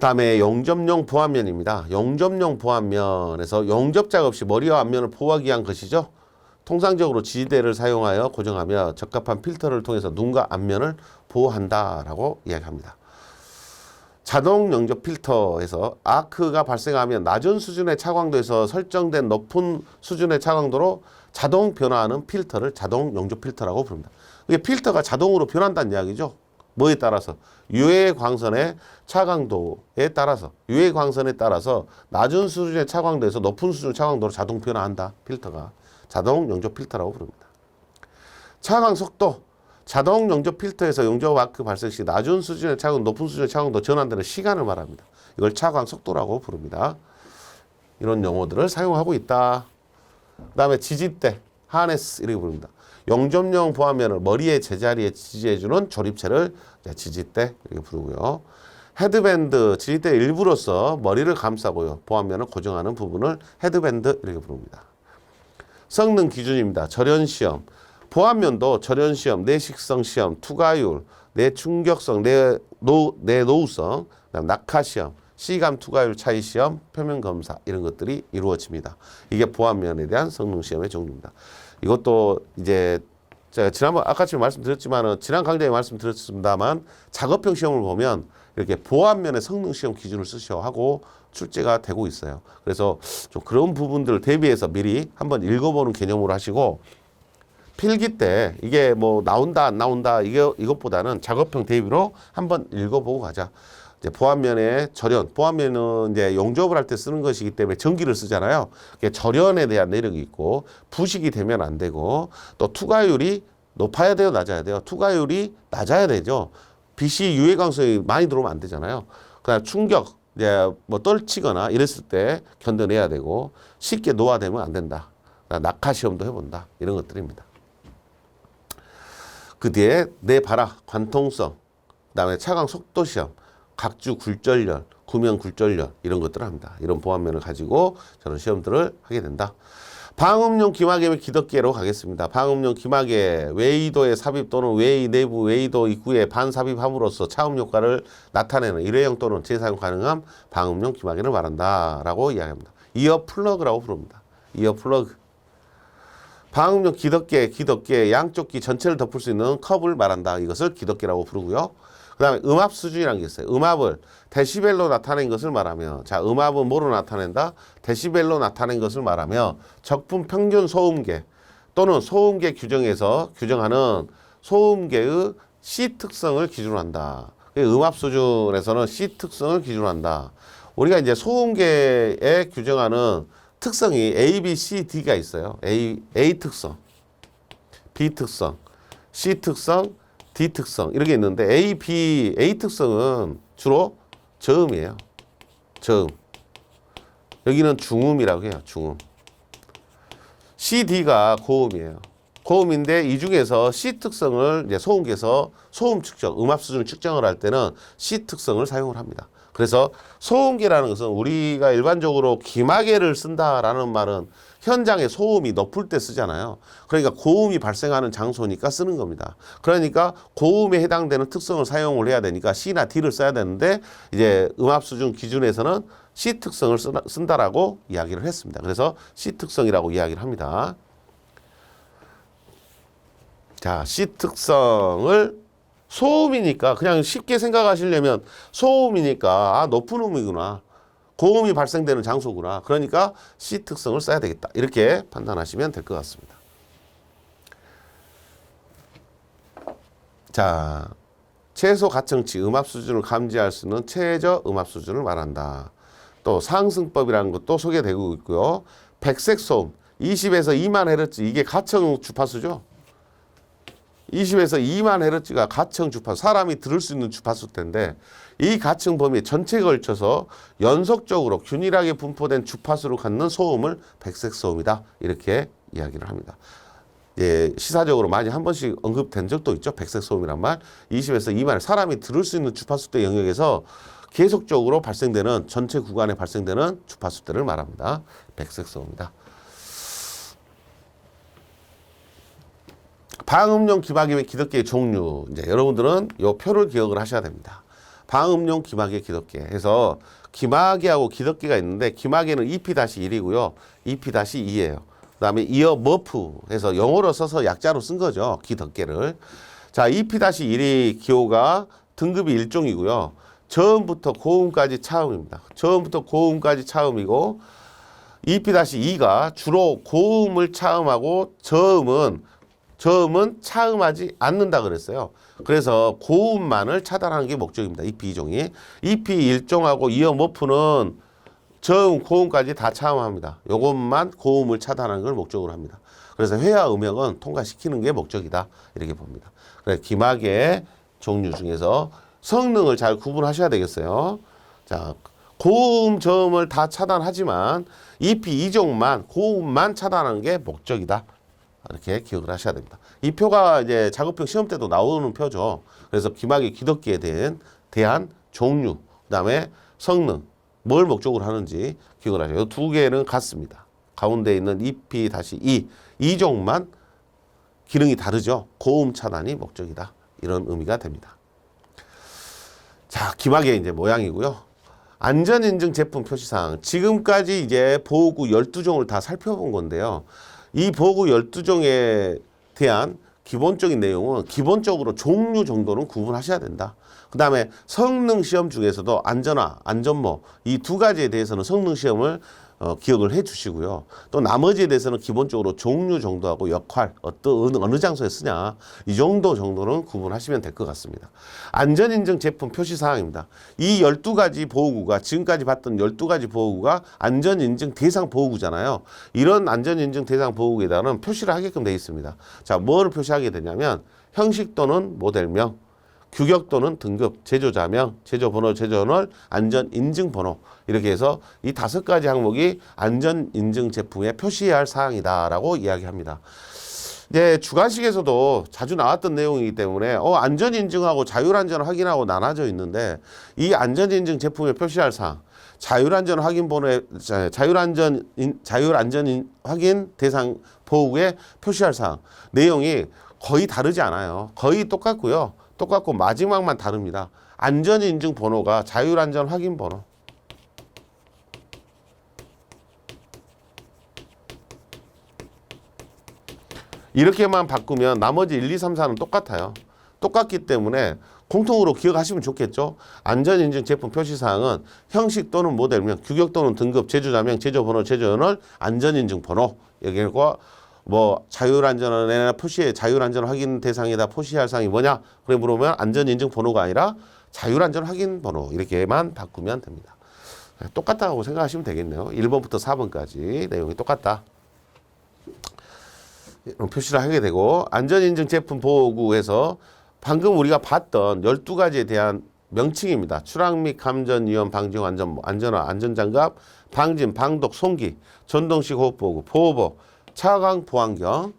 다음에 용접용 보완면입니다. 용접용 보완면에서 용접 작업 시 머리와 앞면을 보호하기 위한 것이죠. 통상적으로 지지대를 사용하여 고정하며 적합한 필터를 통해서 눈과 앞면을 보호한다라고 이야기합니다. 자동 용접 필터에서 아크가 발생하면 낮은 수준의 차광도에서 설정된 높은 수준의 차광도로 자동 변화하는 필터를 자동 용접 필터라고 부릅니다. 이게 필터가 자동으로 변한다는 이야기죠. 뭐에 따라서? 유해 광선의 차광도에 따라서, 유해 광선에 따라서 낮은 수준의 차광도에서 높은 수준의 차광도로 자동 변화한다. 필터가 자동 용접 필터라고 부릅니다. 차광 속도, 자동 용접 필터에서 용접 아크 발생 시 낮은 수준의 차광, 높은 수준의 차광도 전환되는 시간을 말합니다. 이걸 차광 속도라고 부릅니다. 이런 용어들을 사용하고 있다. 그 다음에 지지대, 하네스 이렇게 부릅니다. 용접용 보완면을 머리의 제자리에 지지해주는 조립체를 지지대 이렇게 부르고요. 헤드밴드, 지지대 일부로서 머리를 감싸고요. 보완면을 고정하는 부분을 헤드밴드 이렇게 부릅니다. 성능 기준입니다. 절연시험, 보완면도 절연시험, 내식성 시험, 투과율, 내충격성, 내노후성, 낙하시험, 시감 투과율 차이 시험, 표면 검사 이런 것들이 이루어집니다. 이게 보완면에 대한 성능 시험의 종류입니다. 이것도 이제 제가 지난번 아까처럼 말씀드렸지만은 지난 강좌에 말씀드렸습니다만 작업형 시험을 보면 이렇게 보완면의 성능 시험 기준을 쓰셔 하고 출제가 되고 있어요. 그래서 좀 그런 부분들을 대비해서 미리 한번 읽어보는 개념으로 하시고 필기 때 이게 뭐 나온다 안 나온다 이것보다는 작업형 대비로 한번 읽어보고 가자. 이제 보완면의 절연, 보완면은 이제 용접을 할 때 쓰는 것이기 때문에 전기를 쓰잖아요. 절연에 대한 내력이 있고 부식이 되면 안 되고 또 투과율이 높아야 돼요, 낮아야 돼요. 투과율이 낮아야 되죠. 빛이 유해 광선이 많이 들어오면 안 되잖아요. 그다음 충격, 이제 뭐 떨치거나 이랬을 때 견뎌내야 되고 쉽게 노화되면 안 된다. 낙하 시험도 해본다. 이런 것들입니다. 그 뒤에 내발화, 관통성, 그다음에 차광 속도 시험, 각주 굴절열, 구명 굴절열 이런 것들을 합니다. 이런 보완면을 가지고 저런 시험들을 하게 된다. 방음용 기막의 및 기덕기로 가겠습니다. 방음용 기막에 웨이도의 삽입 또는 웨이 내부 웨이도 입구에 반삽입함으로써 차음 효과를 나타내는 일회용 또는 재사용 가능한 방음용 기막에를 말한다라고 이야기합니다. 이어 플러그라고 부릅니다. 이어 플러그. 방음용 기덕기에 양쪽 귀 전체를 덮을 수 있는 컵을 말한다. 이것을 기덕기라고 부르고요. 그 다음에 음압 수준이라는 게 있어요. 음압을 데시벨로 나타낸 것을 말하며, 자, 음압은 뭐로 나타낸다? 데시벨로 나타낸 것을 말하며 적분 평균 소음계 또는 소음계 규정에서 규정하는 소음계의 C 특성을 기준으로 한다. 음압 수준에서는 C 특성을 기준으로 한다. 우리가 이제 소음계에 규정하는 특성이 A, B, C, D가 있어요. A 특성, B 특성, C 특성, D 특성 이렇게 있는데 A 특성은 주로 저음이에요. 저음. 여기는 중음이라고 해요. 중음. C, D가 고음이에요. 고음인데 이 중에서 C 특성을 이제 소음계에서 소음 측정, 음압 수준 측정을 할 때는 C 특성을 사용을 합니다. 그래서 소음계라는 것은 우리가 일반적으로 기마개를 쓴다라는 말은 현장에 소음이 높을 때 쓰잖아요. 그러니까 고음이 발생하는 장소니까 쓰는 겁니다. 그러니까 고음에 해당되는 특성을 사용을 해야 되니까 C나 D를 써야 되는데 이제 음압 수준 기준에서는 C 특성을 쓴다라고 이야기를 했습니다. 그래서 C 특성이라고 이야기를 합니다. 자, C 특성을 소음이니까 그냥 쉽게 생각하시려면 소음이니까 높은 음이구나. 고음이 발생되는 장소구나. 그러니까 C 특성을 써야 되겠다. 이렇게 판단하시면 될 것 같습니다. 자, 최소 가청치 음압 수준을 감지할 수 있는 최저 음압 수준을 말한다. 또 상승법이라는 것도 소개되고 있고요. 백색 소음 20에서 2만 헤르츠 이게 가청 주파수죠. 20에서 2만 헤르츠가 가청 주파수, 사람이 들을 수 있는 주파수 때인데 이 가청 범위 전체에 걸쳐서 연속적으로 균일하게 분포된 주파수를 갖는 소음을 백색 소음이다. 이렇게 이야기를 합니다. 예, 시사적으로 많이 한 번씩 언급된 적도 있죠. 백색 소음이란 말. 20에서 2만 사람이 들을 수 있는 주파수대 영역에서 계속적으로 발생되는 전체 구간에 발생되는 주파수대를 말합니다. 백색 소음이다. 방음용 기막의 기덕기의 종류. 이제 여러분들은 이 표를 기억을 하셔야 됩니다. 방음용 기마개 기덕개 해서 기마개하고 기덕개가 있는데 기마개는 EP-1이고요. EP-2예요. 그다음에 이어 머프 해서 영어로 써서 약자로 쓴 거죠. 기덕개를. 자, EP-1이 기호가 등급이 1종이고요. 저음부터 고음까지 차음입니다. 저음부터 고음까지 차음이고 EP-2가 주로 고음을 차음하고 저음은 차음하지 않는다 그랬어요. 그래서 고음만을 차단하는 게 목적입니다. EP2종이. EP1종하고 이어 머프는 저음, 고음까지 다 차음합니다. 요것만 고음을 차단하는 걸 목적으로 합니다. 그래서 회화 음역은 통과시키는 게 목적이다. 이렇게 봅니다. 그래서 기마개 종류 중에서 성능을 잘 구분하셔야 되겠어요. 자, 고음, 저음을 다 차단하지만 EP2종만 고음만 차단하는 게 목적이다. 이렇게 기억을 하셔야 됩니다. 이 표가 이제 작업형 시험 때도 나오는 표죠. 그래서 기마개 기덕기에 대한 종류, 그다음에 성능, 뭘 목적으로 하는지 기억을 하셔요. 이 두 개는 같습니다. 가운데 있는 EP-2, 이 종만 기능이 다르죠. 고음 차단이 목적이다. 이런 의미가 됩니다. 자, 기마개 이제 모양이고요. 안전인증 제품 표시사항. 지금까지 이제 보호구 12종을 다 살펴본 건데요. 이 보호구 12종에 대한 기본적인 내용은 기본적으로 종류 정도는 구분하셔야 된다. 그 다음에 성능 시험 중에서도 안전화, 안전모 이 두 가지에 대해서는 성능 시험을 기억을 해 주시고요. 또 나머지에 대해서는 기본적으로 종류 정도하고 역할, 어느 장소에 쓰냐 이 정도는 구분하시면 될 것 같습니다. 안전인증 제품 표시사항입니다. 이 12가지 보호구가 지금까지 봤던 12가지 보호구가 안전인증 대상 보호구잖아요. 이런 안전인증 대상 보호구에다가는 표시를 하게끔 되어 있습니다. 자, 뭐를 표시하게 되냐면 형식 또는 모델명, 규격 또는 등급, 제조자명, 제조번호, 제조널, 안전인증번호 이렇게 해서 이 5가지 항목이 안전인증 제품에 표시해야 할 사항이다라고 이야기합니다. 이제 주관식에서도 자주 나왔던 내용이기 때문에 안전인증하고 자율안전 확인하고 나눠져 있는데 이 안전인증 제품에 표시할 사항, 자율안전 확인번호에 자율안전 확인 대상 보호구에 표시할 사항 내용이 거의 다르지 않아요. 거의 똑같고요. 똑같고 마지막만 다릅니다. 안전인증 번호가 자율안전 확인 번호. 이렇게만 바꾸면 나머지 1, 2, 3, 4는 똑같아요. 똑같기 때문에 공통으로 기억하시면 좋겠죠. 안전인증 제품 표시사항은 형식 또는 모델명, 규격 또는 등급, 제조자명, 제조번호, 제조연월, 안전인증 번호. 여기가 자율안전에 표시해 자율안전 확인 대상에다 표시할 사항이 뭐냐? 그래 물으면 안전인증 번호가 아니라 자율안전 확인 번호 이렇게만 바꾸면 됩니다. 똑같다고 생각하시면 되겠네요. 1번부터 4번까지 내용이 똑같다. 표시를 하게 되고 안전인증 제품 보호구에서 방금 우리가 봤던 12가지에 대한 명칭입니다. 추락 및 감전 위험 방지용 안전화, 안전장갑, 방진, 방독, 송기, 전동식 호흡보호구, 보호복, 차광 보안경,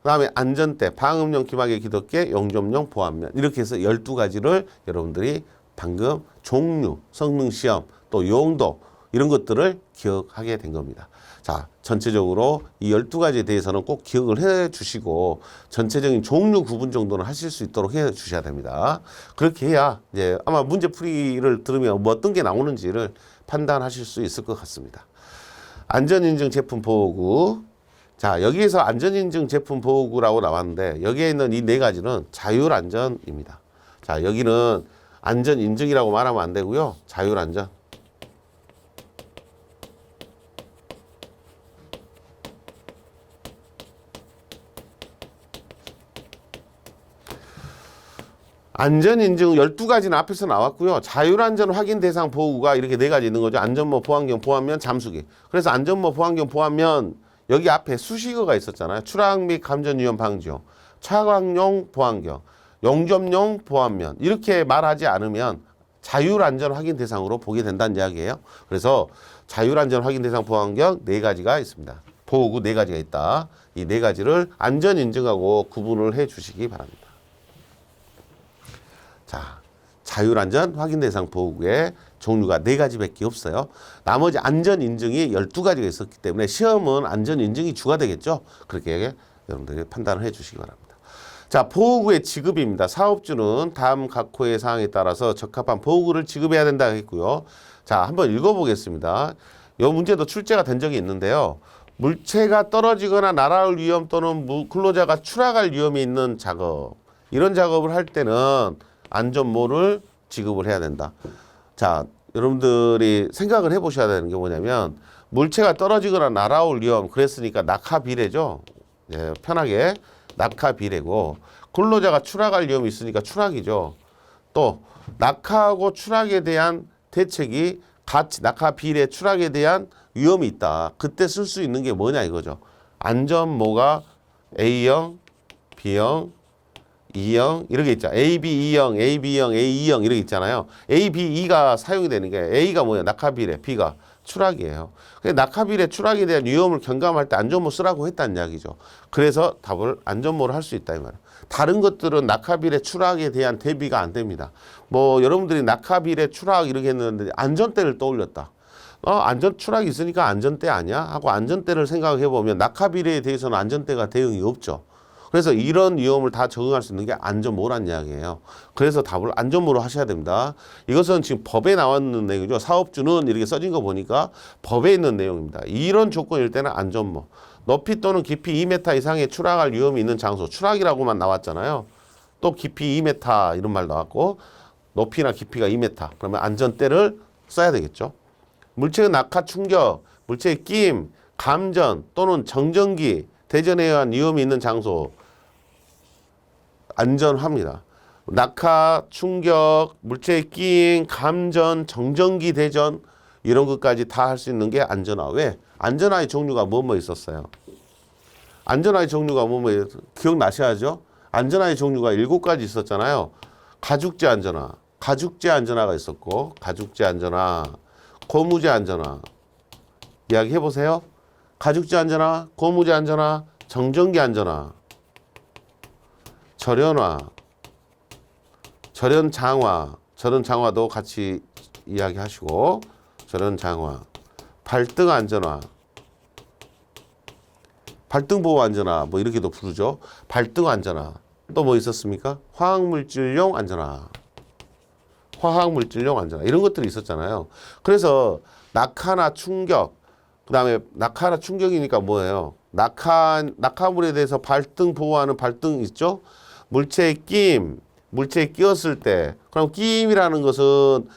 그 다음에 안전대, 방음용 기마개 기덕개, 용접용 보안면 이렇게 해서 12가지를 여러분들이 방금 종류, 성능시험, 또 용도 이런 것들을 기억하게 된 겁니다. 자, 전체적으로 이 12가지에 대해서는 꼭 기억을 해 주시고 전체적인 종류 구분 정도는 하실 수 있도록 해 주셔야 됩니다. 그렇게 해야 이제 아마 문제풀이를 들으면 어떤 게 나오는지를 판단하실 수 있을 것 같습니다. 안전인증 제품 보호구. 자, 여기에서 안전인증 제품 보호구라고 나왔는데 여기에 있는 이 4가지는 자율안전입니다. 자, 여기는 안전인증이라고 말하면 안 되고요. 자율안전. 안전인증 12가지는 앞에서 나왔고요. 자율안전 확인 대상 보호구가 이렇게 4가지 있는 거죠. 안전모, 보안경, 보안면, 잠수기. 그래서 안전모, 보안경, 보안면 여기 앞에 수식어가 있었잖아요. 추락 및 감전 위험 방지용, 차광용 보안경, 용접용 보안면 이렇게 말하지 않으면 자율안전 확인 대상으로 보게 된다는 이야기예요. 그래서 자율안전 확인 대상 보안경 4가지가 있습니다. 보호구 4가지가 있다. 이 4가지를 안전인증하고 구분을 해 주시기 바랍니다. 자, 자율안전 확인 대상 보호구의 종류가 4가지밖에 없어요. 나머지 안전인증이 12가지가 있었기 때문에 시험은 안전인증이 주가 되겠죠. 그렇게 여러분들이 판단을 해 주시기 바랍니다. 자, 보호구의 지급입니다. 사업주는 다음 각호의 사항에 따라서 적합한 보호구를 지급해야 된다 했고요. 자, 한번 읽어보겠습니다. 이 문제도 출제가 된 적이 있는데요. 물체가 떨어지거나 날아올 위험 또는 근로자가 추락할 위험이 있는 작업, 이런 작업을 할 때는 안전모를 지급을 해야 된다. 자, 여러분들이 생각을 해보셔야 되는 게 뭐냐면 물체가 떨어지거나 날아올 위험, 그랬으니까 낙하비례죠. 예, 편하게 낙하비례고, 근로자가 추락할 위험이 있으니까 추락이죠. 또 낙하하고 추락에 대한 대책이 같이, 낙하비례 추락에 대한 위험이 있다. 그때 쓸 수 있는 게 뭐냐 이거죠. 안전모가 A형, B형, E형 이렇게 있죠. A, B, E형, A, B형, A, E형 이렇게 있잖아요. A, B, E가 사용이 되는 게 A가 뭐예요? 낙하비례, B가 추락이에요. 낙하비례 추락에 대한 위험을 경감할 때 안전모 쓰라고 했다는 이야기죠. 그래서 답을 안전모를 할 수 있다 이 말이에요. 다른 것들은 낙하비례 추락에 대한 대비가 안 됩니다. 뭐 여러분들이 낙하비례 추락 이렇게 했는데 안전대를 떠올렸다. 안전 추락이 있으니까 안전대 아니야? 하고 안전대를 생각해 보면 낙하비례에 대해서는 안전대가 대응이 없죠. 그래서 이런 위험을 다 적응할 수 있는 게 안전모란 이야기예요. 그래서 답을 안전모로 하셔야 됩니다. 이것은 지금 법에 나와 있는 내용이죠. 사업주는 이렇게 써진 거 보니까 법에 있는 내용입니다. 이런 조건일 때는 안전모. 높이 또는 깊이 2m 이상의 추락할 위험이 있는 장소. 추락이라고만 나왔잖아요. 또 깊이 2m 이런 말 나왔고 높이나 깊이가 2m. 그러면 안전대를 써야 되겠죠. 물체의 낙하 충격, 물체의 끼임, 감전 또는 정전기, 대전에 의한 위험이 있는 장소 안전화입니다. 낙하, 충격, 물체의 끼임, 감전, 정전기, 대전 이런 것까지 다 할 수 있는 게 안전화. 왜? 안전화의 종류가 뭐 있었어요? 안전화의 종류가 뭐 기억나셔야죠? 안전화의 종류가 7가지 있었잖아요. 가죽재 안전화, 가죽재 안전화가 있었고 가죽재 안전화, 고무재 안전화 이야기 해보세요. 가죽재 안전화, 고무재 안전화, 정전기 안전화, 절연화, 절연장화, 절연장화도 같이 이야기하시고 절연장화, 발등 안전화, 발등 보호 안전화 뭐 이렇게도 부르죠. 발등 안전화. 또 뭐 있었습니까? 화학물질용 안전화, 화학물질용 안전화 이런 것들이 있었잖아요. 그래서 낙하나 충격, 그 다음에 낙하나 충격이니까 뭐예요? 낙하물에 대해서 발등 보호하는 발등 있죠? 물체의 끼임, 물체에 끼었을 때, 그럼 끼임이라는 것은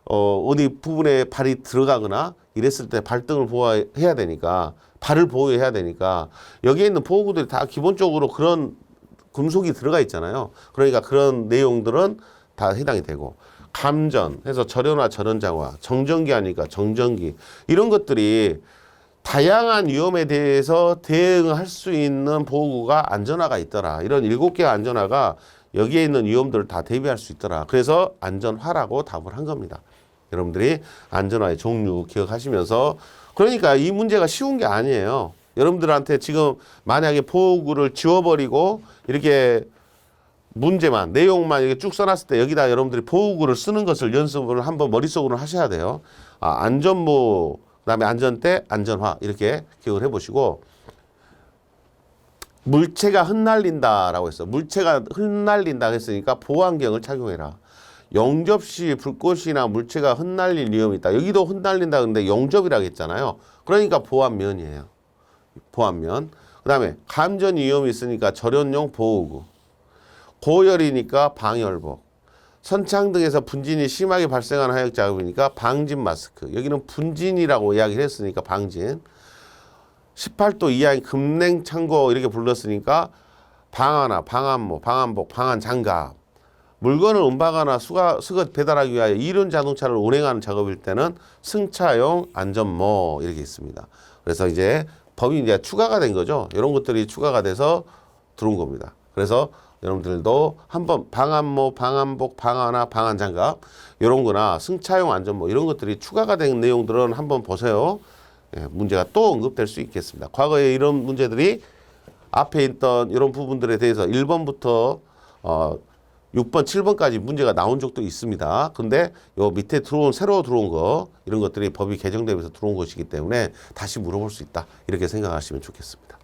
어디 부분에 발이 들어가거나 이랬을 때 발등을 보호해야 되니까, 발을 보호해야 되니까 여기에 있는 보호구들이 다 기본적으로 그런 금속이 들어가 있잖아요. 그러니까 그런 내용들은 다 해당이 되고, 감전 해서 절연화, 절연장화, 정전기 하니까 정전기 이런 것들이 다양한 위험에 대해서 대응할 수 있는 보호구가 안전화가 있더라. 이런 7개의 안전화가 여기에 있는 위험들을 다 대비할 수 있더라. 그래서 안전화라고 답을 한 겁니다. 여러분들이 안전화의 종류 기억하시면서, 그러니까 이 문제가 쉬운 게 아니에요. 여러분들한테 지금 만약에 보호구를 지워버리고 이렇게 문제만, 내용만 이렇게 쭉 써놨을 때 여기다 여러분들이 보호구를 쓰는 것을 연습을 한번 머릿속으로 하셔야 돼요. 안전모, 그 다음에 안전대, 안전화 이렇게 기억을 해보시고, 물체가 흩날린다라고 했어. 물체가 흩날린다 했으니까 보호안경을 착용해라. 영접 시 불꽃이나 물체가 흩날릴 위험이 있다. 여기도 흩날린다 근데 영접이라고 했잖아요. 그러니까 보안면이에요. 보안면. 그 다음에 감전 위험이 있으니까 절연용 보호구. 고열이니까 방열복. 선창 등에서 분진이 심하게 발생하는 하역 작업이니까 방진 마스크. 여기는 분진이라고 이야기를 했으니까 방진. 18도 이하인 급냉 창고 이렇게 불렀으니까 방화나 방한모, 방한복, 방한장갑. 물건을 운반하거나 수거 배달하기 위하여 이륜 자동차를 운행하는 작업일 때는 승차용 안전모 이렇게 있습니다. 그래서 이제 법이 이제 추가가 된 거죠. 이런 것들이 추가가 돼서 들어온 겁니다. 그래서 여러분들도 한번 방한모, 방한복, 방화나 방한장갑 이런 거나 승차용 안전모 이런 것들이 추가가 된 내용들은 한번 보세요. 예, 문제가 또 언급될 수 있겠습니다. 과거에 이런 문제들이 앞에 있던 이런 부분들에 대해서 1번부터 6번, 7번까지 문제가 나온 적도 있습니다. 근데 요 밑에 새로 들어온 거 이런 것들이 법이 개정되면서 들어온 것이기 때문에 다시 물어볼 수 있다. 이렇게 생각하시면 좋겠습니다.